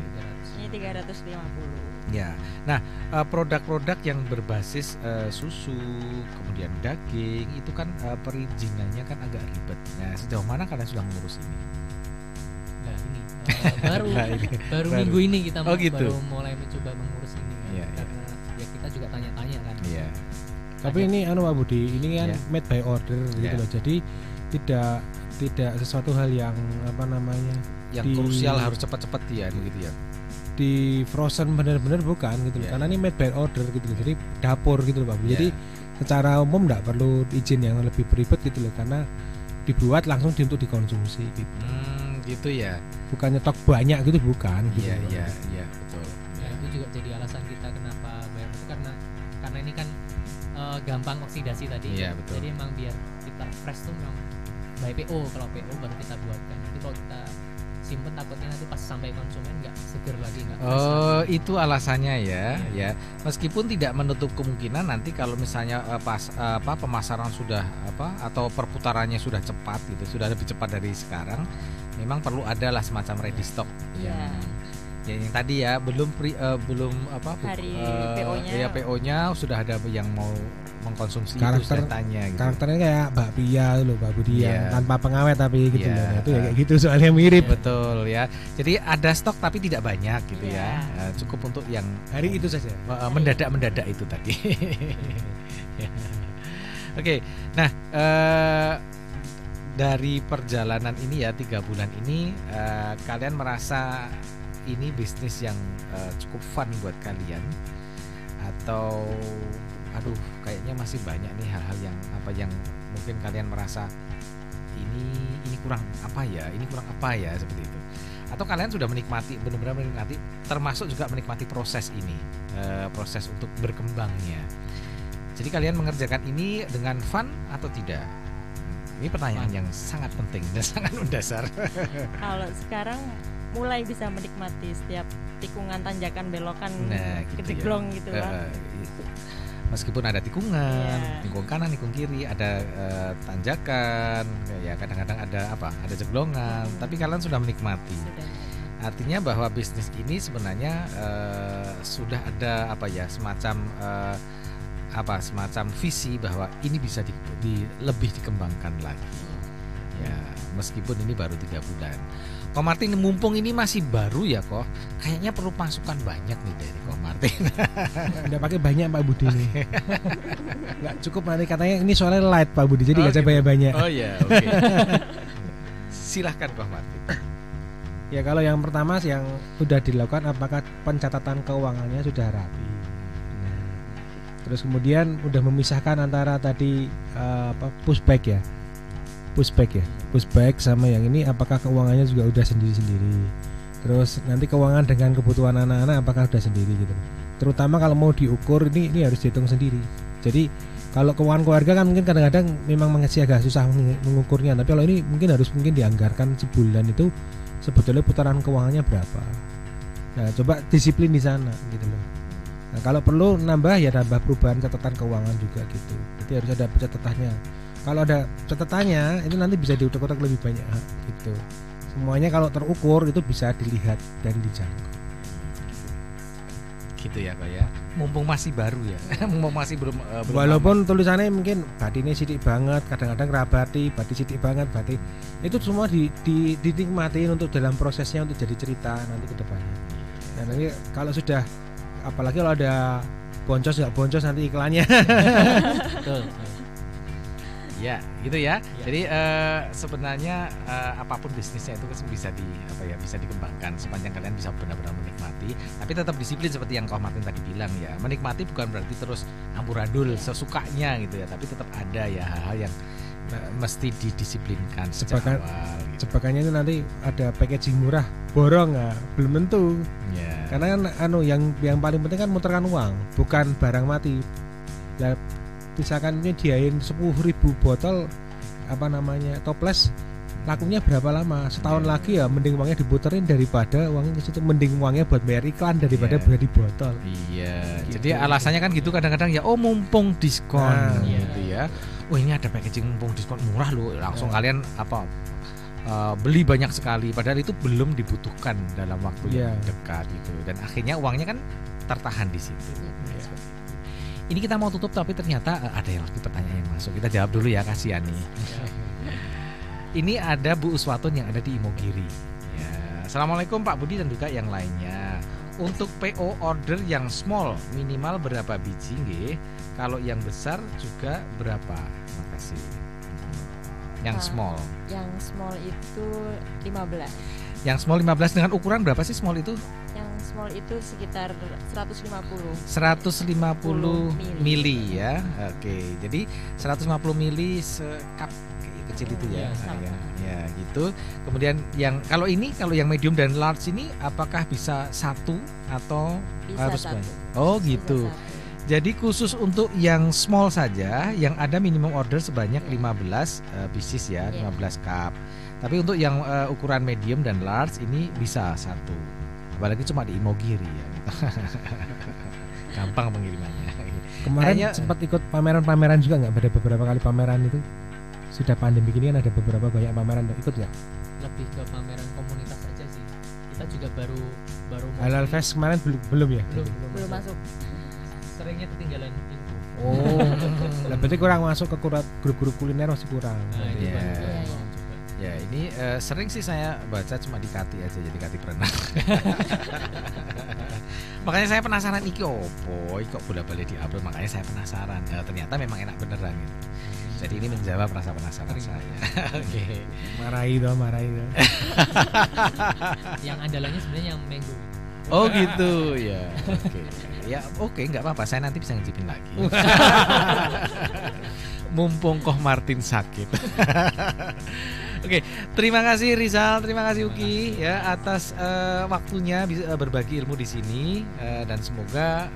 C: Ini 350.
A: Ya, nah produk-produk yang berbasis susu, kemudian daging itu kan perizinannya kan agak ribet. Nah, sejauh mana kalian sudah mengurus ini?
D: Nah, ini baru
A: Nah, ini.
D: baru
A: Baru.
D: minggu ini kita
A: Oh, gitu.
D: baru mulai mencoba mengurus ini kan.
A: Iya, iya.
D: Karena ya kita juga tanya-tanya kan.
A: Iya.
B: Tapi ini Pak Budi, ini kan
A: Ya.
B: made by order gitu
A: Ya.
B: loh. Jadi tidak sesuatu hal yang apa namanya
A: Yang
B: Di-
A: krusial harus cepat-cepat ya begitu ya.
B: di frozen benar-benar bukan gitu loh.
A: Ya.
B: Karena ini made by order gitu loh. Jadi dapur gitu loh Pak Budi.
A: Ya.
B: Jadi secara umum tidak perlu izin yang lebih beribet gitu loh, karena dibuat langsung untuk dikonsumsi gitu.
A: Gitu ya.
B: Bukan nyetok banyak gitu, bukan gitu
A: Iya,
B: loh.
A: iya, iya, betul.
D: Ya, itu juga jadi alasan kita kenapa bayar itu karena ini kan gampang oksidasi tadi.
A: Iya, betul.
D: Jadi emang biar kita fresh tuh memang by PO, kalau PO baru kita buatkan. Jadi kalau kita simpen takutnya nanti pas sampai konsumen nggak seger lagi, nggak fresh
A: Oh,
D: lagi.
A: itu alasannya ya. Meskipun tidak menutup kemungkinan nanti kalau misalnya pemasaran sudah atau perputarannya sudah cepat gitu, sudah lebih cepat dari sekarang, memang perlu adalah semacam ready stock.
C: Iya.
A: Yang tadi ya belum
C: Hari PO-nya.
A: Ya PO-nya sudah ada yang mau mengkonsumsi
B: Karakter-
A: itu datanya gitu.
B: Karakternya kayak bakpia loh, Pak Budi
A: Iya.
B: yang tanpa pengawet tapi gitu
A: Iya.
B: loh. Nah, itu ya kayak gitu soalnya mirip.
A: Betul ya. Jadi ada stok tapi tidak banyak gitu
C: Iya.
A: ya. Cukup untuk yang
B: Hari itu saja.
A: mendadak itu tadi. Ya. Oke, nah dari perjalanan ini ya 3 bulan ini kalian merasa ini bisnis yang cukup fun buat kalian atau aduh kayaknya masih banyak nih hal-hal yang mungkin kalian merasa ini kurang apa ya seperti itu, atau kalian sudah menikmati benar-benar menikmati, termasuk juga menikmati proses ini, proses untuk berkembangnya. Jadi kalian mengerjakan ini dengan fun atau tidak? Ini pertanyaan yang sangat penting dan sangat mendasar.
C: Kalau sekarang mulai bisa menikmati setiap tikungan, tanjakan, belokan,
A: Gitu
C: kejeglong
A: ya.
C: gitu lah.
A: Gitu. Meskipun ada tikungan,
C: Iya.
A: tikung kanan, tikung kiri, ada tanjakan, ya kadang-kadang ada jeglongan, tapi kalian sudah menikmati.
C: Sudah.
A: Artinya bahwa bisnis ini sebenarnya sudah ada semacam visi bahwa ini bisa lebih dikembangkan lagi. Ya, meskipun ini baru 3 bulan. Ko Martin, mumpung ini masih baru ya kok, kayaknya perlu masukan banyak nih dari Ko Martin.
B: Udah pakai banyak Pak Budi nih. Nggak cukup nanti katanya ini soalnya light Pak Budi, jadi nggak usah
A: gitu.
B: banyak-banyak.
A: Oh iya, oke. Silahkan Ko Martin.
B: Ya kalau yang pertama yang sudah dilakukan, apakah pencatatan keuangannya sudah rapi. Nah, terus kemudian udah memisahkan antara tadi pushback sama yang ini, apakah keuangannya juga udah sendiri-sendiri. Terus nanti keuangan dengan kebutuhan anak-anak apakah udah sendiri gitu. Terutama kalau mau diukur ini harus dihitung sendiri. Jadi kalau keuangan keluarga kan mungkin kadang-kadang memang masih agak susah mengukurnya, tapi kalau ini mungkin dianggarkan sebulan itu sebetulnya putaran keuangannya berapa. Nah, coba disiplin di sana gitu loh. Nah, kalau perlu nambah perubahan catatan keuangan juga gitu. Jadi harus ada catatannya. Kalau ada catatannya itu nanti bisa diutak-utak lebih banyak gitu. Semuanya kalau terukur itu bisa dilihat dan dijangkau.
A: Gitu ya Kak ya. Mumpung masih baru ya. Mumpung masih belum
B: Walaupun tulisannya mungkin batinnya sidik banget, kadang-kadang rabati, batin sidik banget, batin itu semua dinikmatin untuk dalam prosesnya untuk jadi cerita nanti ke depannya. Nah, nanti kalau sudah, apalagi kalau ada boncos nggak boncos nanti iklannya.
D: Betul.
A: ya, gitu ya.
D: Ya.
A: Jadi sebenarnya apapun bisnisnya itu bisa bisa dikembangkan sepanjang kalian bisa benar-benar menikmati, tapi tetap disiplin seperti yang Koh Martin tadi bilang ya. Menikmati bukan berarti terus amburadul sesukanya gitu ya, tapi tetap ada ya hal-hal yang mesti didisiplinkan sejak awal. Gitu.
B: Jebakannya itu nanti ada packaging murah, borong nggak? Belum tentu.
A: Ya.
B: Karena kan yang paling penting kan muterkan uang, bukan barang mati. Ya, misalkan nyediain 10.000 botol toples, lakunya berapa lama? Setahun lagi ya mending uangnya diputerin daripada uangnya ke situ, mending uangnya buat bayar iklan daripada beli botol.
A: Iya.
B: Gitu.
A: Jadi alasannya kan gitu kadang-kadang ya, mumpung diskon
B: Nah,
A: gitu ya. Oh ini ada packaging mumpung diskon murah loh, langsung kalian beli banyak sekali, padahal itu belum dibutuhkan dalam waktu yang dekat gitu, dan akhirnya uangnya kan tertahan di situ. Ini kita mau tutup tapi ternyata ada yang lagi pertanyaan yang masuk, kita jawab dulu ya, kasihan nih. Ini ada Bu Uswatun yang ada di Imogiri. Ya. Assalamualaikum Pak Budi dan juga yang lainnya. Untuk PO order yang small minimal berapa biji nggih? Kalau yang besar juga berapa? Terima kasih. Yang small.
C: Yang small itu 15.
A: Yang small 15 dengan ukuran berapa sih small itu?
C: Yang small itu sekitar 150.
A: 150 mili ya. Oke. Jadi 150 mili sekap kecil itu ya. Ya gitu. Kemudian kalau yang medium dan large ini apakah bisa satu atau
C: Bisa
A: harus
C: satu.
A: banyak? Oh
C: Bisa
A: gitu.
C: satu.
A: Jadi khusus untuk yang small saja yang ada minimum order sebanyak 15 pieces ya,
C: Iya.
A: 15 cup. Tapi untuk yang ukuran medium dan large ini bisa satu. Apalagi cuma di Imogiri ya. Gitu. Gampang pengirimannya.
B: Kemarin
A: Kayaknya-
B: sempat ikut pameran-pameran juga nggak? Ada beberapa kali pameran itu. Sudah pandemi gini kan ada beberapa banyak pameran, ikut nggak?
D: Lebih ke pameran komunitas aja sih. Kita juga baru
B: Halal
D: mostly-
B: Fest kemarin belum ya?
C: Belum masuk.
D: Seringnya ketinggalan info.
B: Oh, lah berarti kurang masuk ke grup-grup kuliner masih kurang.
D: Nah, itu
A: Iya.
D: kan juga
C: Iya, iya.
D: mau coba.
A: Ya ini sering sih saya baca cuma di Kati aja, jadi Kati berenang. Makanya saya penasaran iki opo, iki kok bola-balik di-upload, makanya saya penasaran. Ternyata memang enak beneran gitu. Jadi ini menjawab rasa penasaran saya. Oke.
B: Marahi toh.
D: Yang andalannya sebenarnya yang mango.
A: Oh gitu ya. Oke. Ya oke, nggak apa-apa. Saya nanti bisa ngicipin lagi. Mumpung Koh Martin sakit. Oke, terima kasih Rizal, terima kasih Uki ya atas waktunya bisa berbagi ilmu di sini dan semoga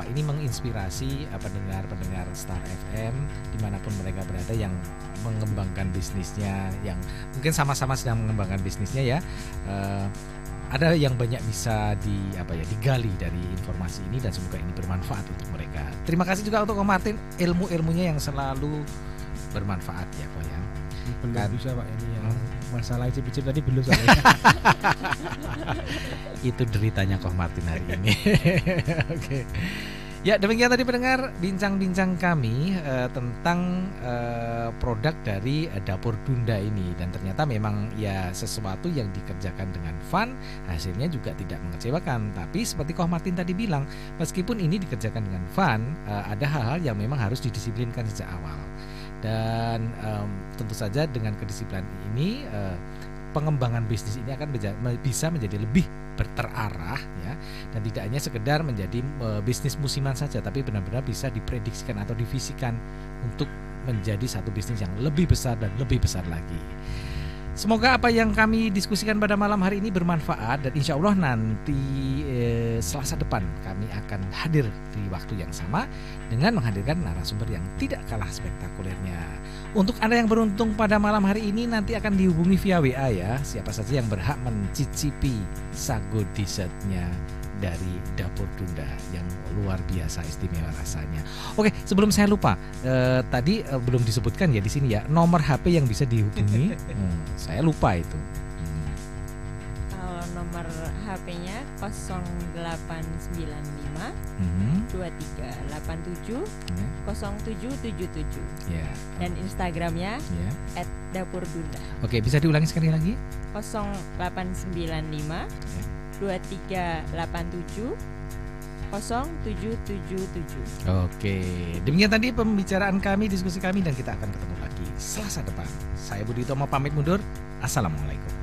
A: ini menginspirasi pendengar Star FM dimanapun mereka berada yang mengembangkan bisnisnya, yang mungkin sama-sama sedang mengembangkan bisnisnya ya. Ada yang banyak bisa digali dari informasi ini dan semoga ini bermanfaat untuk mereka. Terima kasih juga untuk Koh Martin, ilmu-ilmunya yang selalu bermanfaat ya Koh ya.
B: Belum
A: Kan.
B: bisa Pak ini yang masalah icip-icip tadi belum soalnya.
A: Itu deritanya Koh Martin hari ini. Oke. Ya demikian tadi pendengar bincang-bincang kami tentang produk dari dapur Dunda ini, dan ternyata memang ya sesuatu yang dikerjakan dengan fun, hasilnya juga tidak mengecewakan. Tapi seperti Koh Martin tadi bilang, meskipun ini dikerjakan dengan fun, ada hal-hal yang memang harus didisiplinkan sejak awal. Dan tentu saja dengan kedisiplinan ini pengembangan bisnis ini akan bisa menjadi lebih terarah ya, dan tidak hanya sekedar menjadi bisnis musiman saja, tapi benar-benar bisa diprediksikan atau divisikan untuk menjadi satu bisnis yang lebih besar dan lebih besar lagi. Semoga apa yang kami diskusikan pada malam hari ini bermanfaat, dan insya Allah nanti Selasa depan kami akan hadir di waktu yang sama dengan menghadirkan narasumber yang tidak kalah spektakulernya. Untuk Anda yang beruntung pada malam hari ini nanti akan dihubungi via WA ya, siapa saja yang berhak mencicipi sago dessertnya dari Dapur Dunda yang luar biasa istimewa rasanya. Oke, sebelum saya lupa, tadi belum disebutkan ya di sini ya nomor HP yang bisa dihubungi. Saya lupa itu.
C: Kalau nomor HP-nya 0895
A: Hmm,
C: 2387
A: ya,
C: 0777
A: ya,
C: dan Instagramnya
A: ya.
C: @dapurdunda.
A: Oke, bisa diulangi sekali lagi?
C: 0895 2387 0777.
A: Oke, demikian tadi pembicaraan kami, diskusi kami, dan kita akan ketemu lagi Selasa depan. Saya Budi Utomo pamit mundur. Assalamualaikum.